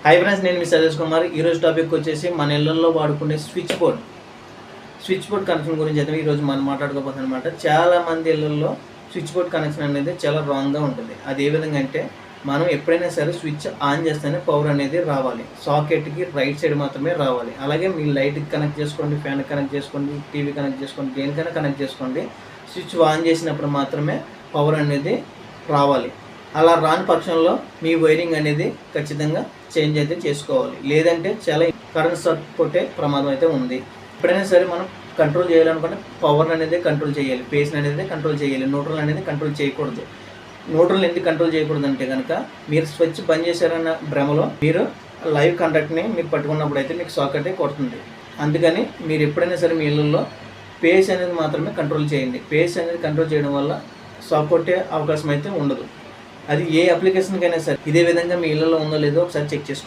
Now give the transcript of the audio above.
Hi friends, నేను మీ సజెస్ కుమార్. ఈరోజు topic వచ్చేసి మన ఇళ్లలో వాడుకునే స్విచ్ బోర్డ్ కనెక్షన్ గురించి అయితే ఈరోజు మనం మాట్లాడుకోబోతున్నాం అనమాట. చాలా మంది ఇళ్లలో స్విచ్ బోర్డ్ కనెక్షన్ అనేది చాలా రాంగ్గా ఉంటుంది. అది ఏ విధంగా అంటే, మనం ఎప్పుడైనా సరే స్విచ్ ఆన్ చేస్తేనే పవర్ అనేది రావాలి, సాకెట్కి రైట్ సైడ్ మాత్రమే రావాలి. అలాగే మీ లైట్కి కనెక్ట్ చేసుకోండి, ఫ్యాన్కి కనెక్ట్ చేసుకోండి, టీవీ కనెక్ట్ చేసుకోండి, దేనికైనా కనెక్ట్ చేసుకోండి, స్విచ్ ఆన్ చేసినప్పుడు మాత్రమే పవర్ అనేది రావాలి. అలా రాని పక్షంలో మీ వైరింగ్ అనేది ఖచ్చితంగా చేంజ్ అయితే చేసుకోవాలి, లేదంటే చాలా కరెంట్ షాక్ కొట్టే ప్రమాదం అయితే ఉంది. ఎప్పుడైనా సరే మనం కంట్రోల్ చేయాలనుకుంటే పవర్ అనేది కంట్రోల్ చేయాలి, పేస్ అనేది కంట్రోల్ చేయాలి, న్యూట్రల్ అనేది కంట్రోల్ చేయకూడదు. న్యూట్రల్ ఎందుకు కంట్రోల్ చేయకూడదు అంటే కనుక, మీరు స్విచ్ బంద్ చేశారన్న భ్రమలో మీరు లైవ్ కాంటాక్ట్ని మీరు పట్టుకున్నప్పుడు అయితే మీకు షాక్ అయితే కొడుతుంది. అందుకని మీరు ఎప్పుడైనా సరే మీ ఇళ్ళల్లో పేస్ అనేది మాత్రమే కంట్రోల్ చేయండి. పేస్ అనేది కంట్రోల్ చేయడం వల్ల షాక్ కొట్టే అవకాశం అయితే ఉండదు. అది ఏ అప్లికేషన్కైనా సరే ఇదే విధంగా మీ ఇళ్ళలో ఉందో లేదో ఒకసారి చెక్ చేసుకోండి.